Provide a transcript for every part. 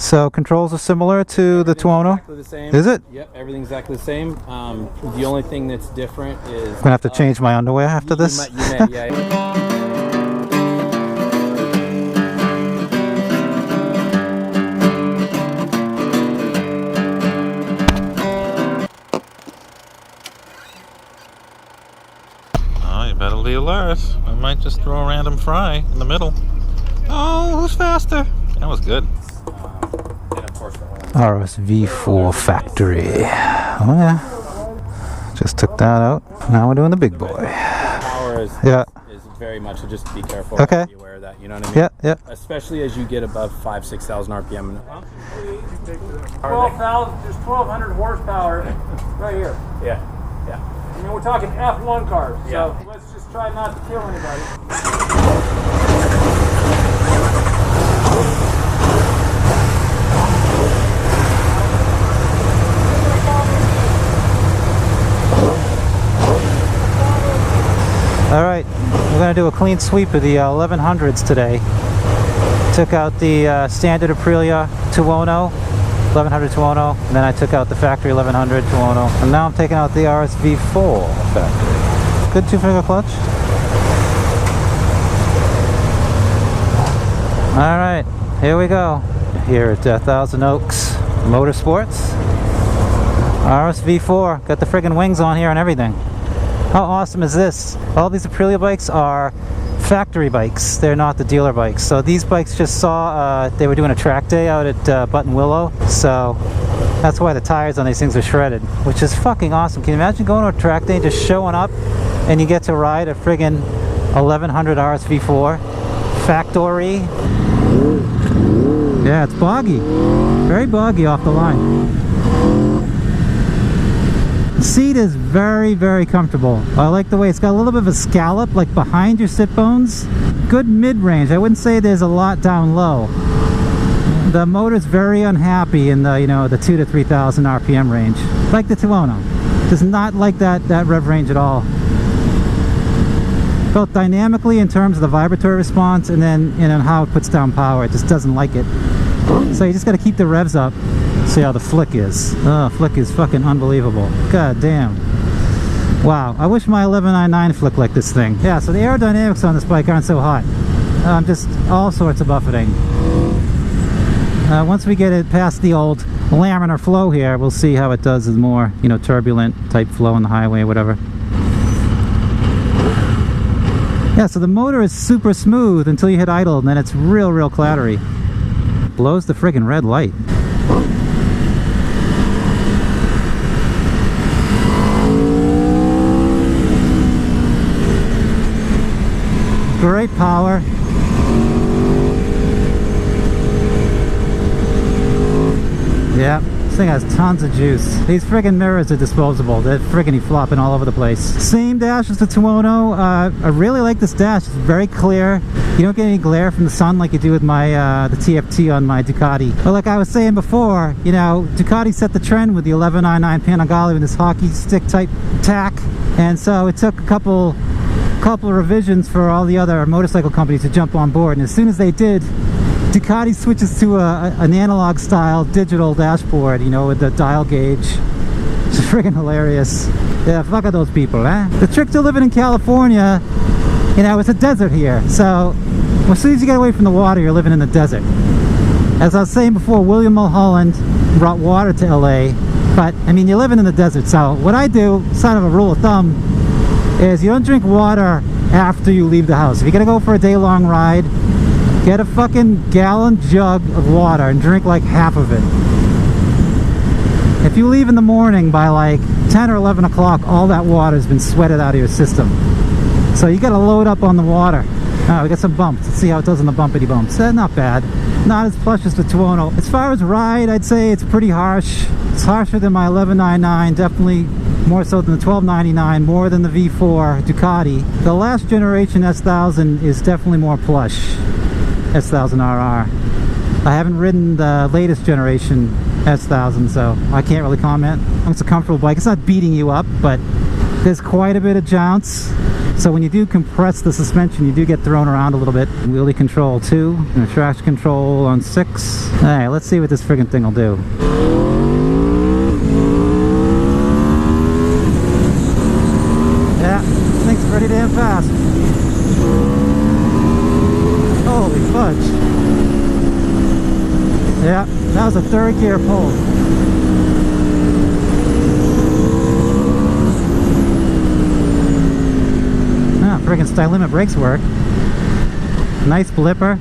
So controls are similar to the Tuono? Exactly the same. Is it? Yep, everything's exactly the same. The only thing that's different is... I'm gonna have to change my underwear after this. You may, yeah. Better be alert. I might just throw a random fry in the middle. Oh, who's faster? That was good. RSV4 factory. Oh yeah. Just took that out. Now we're doing the big boy. Power is very much, so just be careful. Okay. Be aware of that, you know what I mean? Yeah, yeah. Especially as you get above 6,000 RPM. 12,000, there's 1,200 horsepower right here. Yeah, yeah. I mean, we're talking F1 cars, so Yeah. let's just try not to kill anybody. All right, we're gonna do a clean sweep of the 1100s today. Took out the standard Aprilia Tuono, 1100 Tuono, and then I took out the factory 1100 Tuono, and now I'm taking out the RSV4 factory. Good 2-finger clutch. All right, here we go. Here at Thousand Oaks Motorsports. RSV4, got the friggin' wings on here and everything. How awesome is this? All these Aprilia bikes are factory bikes. They're not the dealer bikes. So these bikes just saw, they were doing a track day out at Button Willow. So that's why the tires on these things are shredded, which is fucking awesome. Can you imagine going to a track day and just showing up and you get to ride a friggin' 1100 RSV4 factory? Yeah, it's boggy. Very boggy off the line. The seat is very, very comfortable. I like the way it's got a little bit of a scallop, like behind your sit bones. Good mid-range. I wouldn't say there's a lot down low. The motor's very unhappy in the, the 2,000 to 3,000 RPM range. Like the Tuono. Does not like that rev range at all. Both dynamically in terms of the vibratory response and then how it puts down power. It just doesn't like it. So you just got to keep the revs up. See how the flick is. Oh, flick is fucking unbelievable. God damn. Wow, I wish my 1199 flicked like this thing. Yeah, so the aerodynamics on this bike aren't so hot. Just all sorts of buffeting. Once we get it past the old laminar flow here, we'll see how it does as more, turbulent type flow on the highway or whatever. Yeah, so the motor is super smooth until you hit idle, and then it's real, real clattery. Blows the friggin' red light. Great power. Yeah, this thing has tons of juice. These friggin' mirrors are disposable. They're friggin' flopping all over the place. Same dash as the Tuono. I really like this dash. It's very clear. You don't get any glare from the sun like you do with my the TFT on my Ducati. But like I was saying before, Ducati set the trend with the 1199 Panigale with this hockey stick type tack, and so it took a couple of revisions for all the other motorcycle companies to jump on board, and as soon as they did, Ducati switches to an analog style digital dashboard, with the dial gauge. It's friggin' hilarious. Yeah, fuck those people, eh? The trick to living in California, it's a desert here, so as soon as you get away from the water, you're living in the desert. As I was saying before, William Mulholland brought water to LA, but you're living in the desert. So what I do, sort of a rule of thumb, is you don't drink water after you leave the house. If you're gonna go for a day-long ride, get a fucking gallon jug of water and drink like half of it. If you leave in the morning by like 10 or 11 o'clock, all that water has been sweated out of your system. So you gotta load up on the water. Oh, we got some bumps. Let's see how it does on the bumpity bumps. Not bad. Not as plush as the Tuono. As far as ride, I'd say it's pretty harsh. It's harsher than my 1199, definitely more so than the 1299, more than the V4 Ducati. The last generation S1000 is definitely more plush. S1000RR. I haven't ridden the latest generation S1000, so I can't really comment. It's a comfortable bike. It's not beating you up, but there's quite a bit of jounce. So when you do compress the suspension, you do get thrown around a little bit. Wheelie control 2, and traction control on 6. Alright, let's see what this friggin' thing will do. Yeah, this thing's pretty damn fast. Holy fudge. Yeah, that was a third gear pull. Ah, friggin' style limit brakes work. Nice blipper.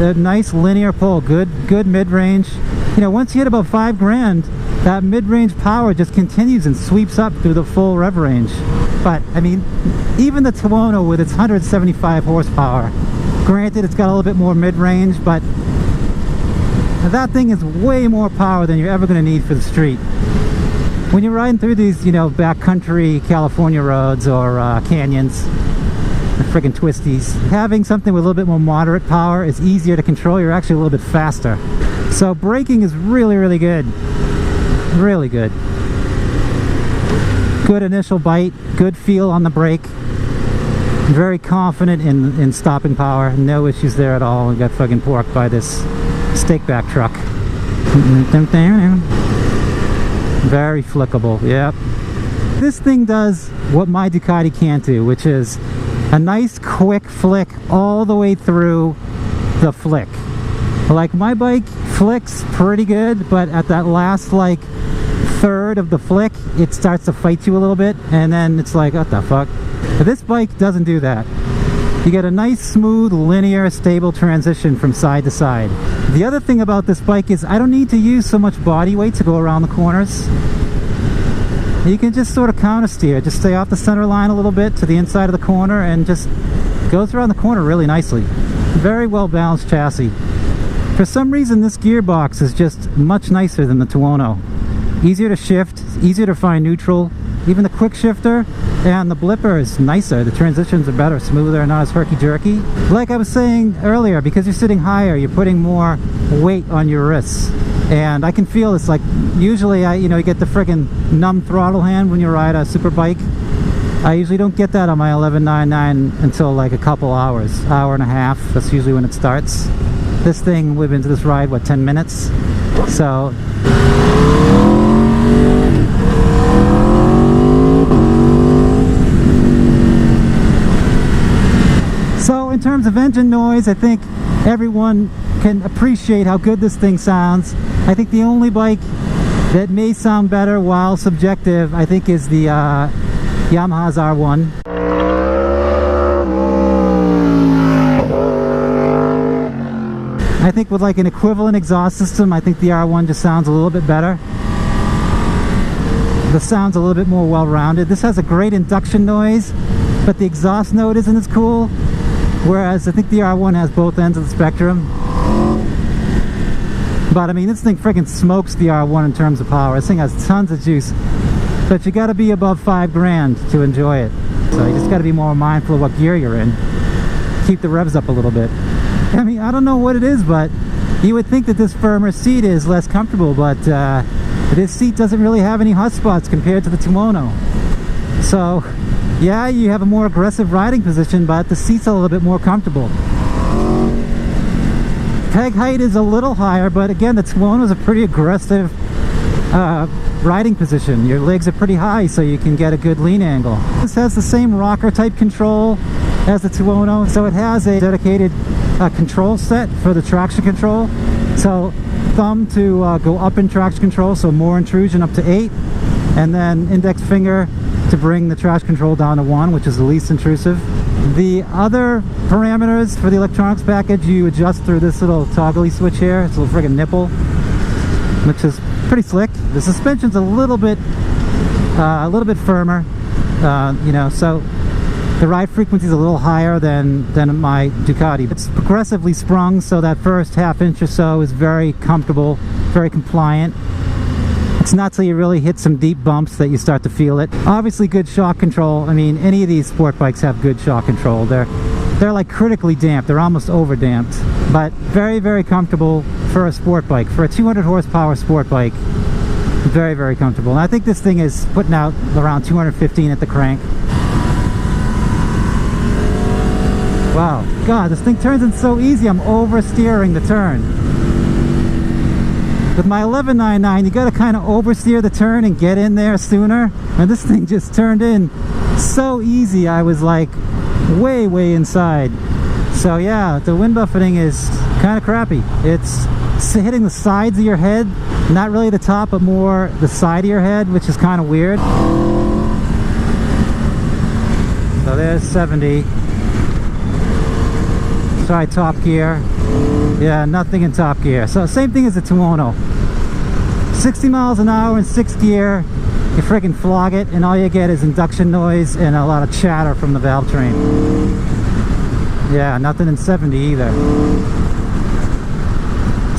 A nice linear pull, good mid-range. You know, once you hit about 5 grand, that mid-range power just continues and sweeps up through the full rev range. But I mean, even the Tuono with its 175 horsepower, granted it's got a little bit more mid-range, but that thing is way more power than you're ever going to need for the street. When you're riding through these, you know, backcountry California roads or canyons, the friggin' twisties, having something with a little bit more moderate power is easier to control. You're actually a little bit faster. So braking is really, really good. Really good. Good initial bite, good feel on the brake. Very confident in stopping power. No issues there at all. We got fucking porked by this stake back truck. Very flickable, yep. This thing does what my Ducati can't do, which is a nice quick flick all the way through the flick. Like, my bike flicks pretty good, but at that last like third of the flick, it starts to fight you a little bit, and then it's like, what the fuck? But this bike doesn't do that. You get a nice, smooth, linear, stable transition from side to side. The other thing about this bike is I don't need to use so much body weight to go around the corners. You can just sort of counter steer, just stay off the center line a little bit to the inside of the corner and just goes around the corner really nicely. Very well balanced chassis. For some reason this gearbox is just much nicer than the Tuono. Easier to shift, easier to find neutral. Even the quick shifter and the blipper is nicer. The transitions are better, smoother, not as herky-jerky. Like I was saying earlier, because you're sitting higher, you're putting more weight on your wrists. And I can feel it's like, usually you get the friggin' numb throttle hand when you ride a super bike. I usually don't get that on my 1199 until like a couple hours, hour and a half. That's usually when it starts. This thing, we've been to this ride, what, 10 minutes? So in terms of engine noise, I think everyone can appreciate how good this thing sounds. I think the only bike that may sound better, while subjective, I think is the Yamaha's R1. I think with like an equivalent exhaust system, I think the R1 just sounds a little bit better. The sound's a little bit more well-rounded. This has a great induction noise, but the exhaust note isn't as cool. Whereas I think the R1 has both ends of the spectrum. But I mean, this thing freaking smokes the R1 in terms of power. This thing has tons of juice. But you gotta be above 5 grand to enjoy it. So you just gotta be more mindful of what gear you're in. Keep the revs up a little bit. I mean, I don't know what it is, but you would think that this firmer seat is less comfortable, but this seat doesn't really have any hot spots compared to the Tuono. So yeah, you have a more aggressive riding position, but the seat's a little bit more comfortable. Peg height is a little higher, but again, the Tuono is a pretty aggressive riding position. Your legs are pretty high, so you can get a good lean angle. This has the same rocker type control as the Tuono, so it has a dedicated control set for the traction control. So thumb to go up in traction control, so more intrusion up to 8, and then index finger to bring the traction control down to 1, which is the least intrusive. The other parameters for the electronics package you adjust through this little toggly switch here. It's a little friggin' nipple, which is pretty slick. The suspension's a little bit firmer, so the ride frequency is a little higher than my Ducati. It's progressively sprung, so that first half inch or so is very comfortable, very compliant. It's not till you really hit some deep bumps that you start to feel it. Obviously good shock control. I mean, any of these sport bikes have good shock control. They're like critically damped. They're almost over damped, but very, very comfortable for a sport bike. For a 200 horsepower sport bike, Very, very comfortable. And I think this thing is putting out around 215 at the crank. Wow, God, this thing turns in so easy. I'm oversteering the turn. With my 1199, you got to kind of oversteer the turn and get in there sooner. And this thing just turned in so easy. I was like way, way inside. So yeah, the wind buffeting is kind of crappy. It's hitting the sides of your head, not really the top, but more the side of your head, which is kind of weird. So there's 70. Try top gear. Yeah, nothing in top gear. So same thing as the Tuono. 60 miles an hour in 6th gear, you freaking flog it, and all you get is induction noise and a lot of chatter from the valve train. Yeah, nothing in 70 either.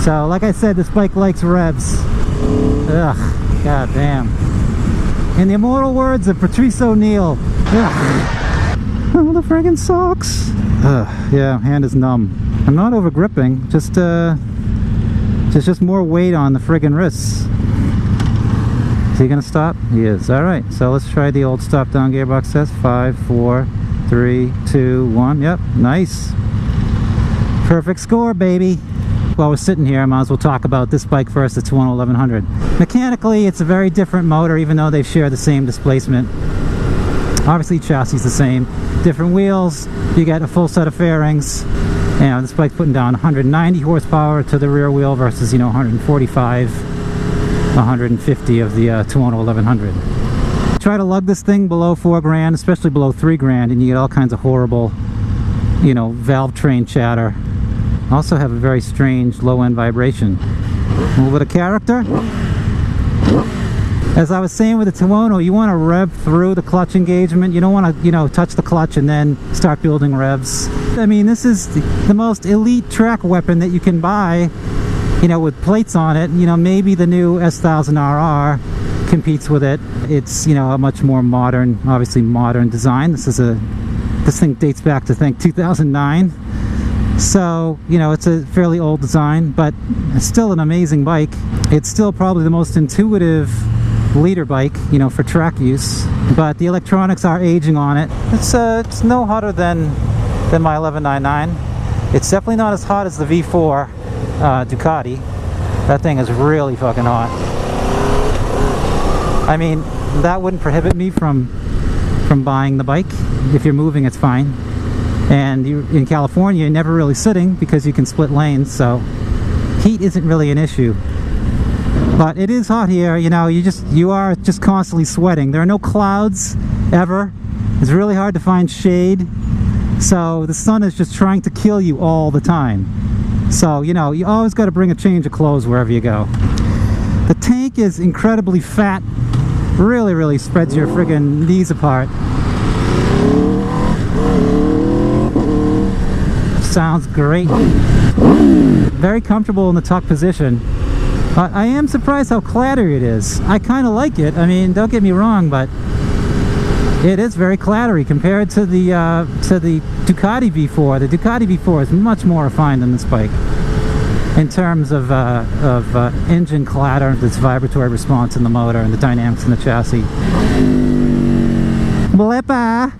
So, like I said, this bike likes revs. Ugh, god damn. In the immortal words of Patrice O'Neill, ugh. Oh, the friggin' sucks. Ugh, yeah, hand is numb. I'm not over gripping, just more weight on the friggin' wrists. Is he gonna stop? He is. Alright, so let's try the old stop down gearbox test. 5, 4, 3, 2, 1. Yep, nice. Perfect score, baby. While we're sitting here, I might as well talk about this bike first, the Tuono 1100. Mechanically, it's a very different motor, even though they share the same displacement. Obviously, chassis is the same. Different wheels, you get a full set of fairings. And this bike's putting down 190 horsepower to the rear wheel versus, 145, 150 of the Tuono 1100. Try to lug this thing below 4 grand, especially below 3 grand, and you get all kinds of horrible, valve train chatter. Also have a very strange low end vibration. A little bit of character. As I was saying with the Tuono, you want to rev through the clutch engagement. You don't want to, touch the clutch and then start building revs. I mean, this is the most elite track weapon that you can buy, with plates on it. Maybe the new S1000RR competes with it. It's, a much more modern, obviously modern design. This thing dates back to, I think, 2009. So, it's a fairly old design, but it's still an amazing bike. It's still probably the most intuitive leader bike, for track use, but the electronics are aging on it. It's no hotter than my 1199. It's definitely not as hot as the V4 Ducati. That thing is really fucking hot. I mean, that wouldn't prohibit me from buying the bike. If you're moving, it's fine. And in California, you're never really sitting because you can split lanes, so heat isn't really an issue. But it is hot here, you are just constantly sweating. There are no clouds ever. It's really hard to find shade. So the sun is just trying to kill you all the time. So, you always got to bring a change of clothes wherever you go. The tank is incredibly fat. Really, really spreads your friggin' knees apart. Sounds great. Very comfortable in the tuck position. I am surprised how clattery it is. I kind of like it. I mean, don't get me wrong, but it is very clattery compared to the Ducati V4. The Ducati V4 is much more refined than this bike in terms of engine clatter, this vibratory response in the motor, and the dynamics in the chassis. Blepa!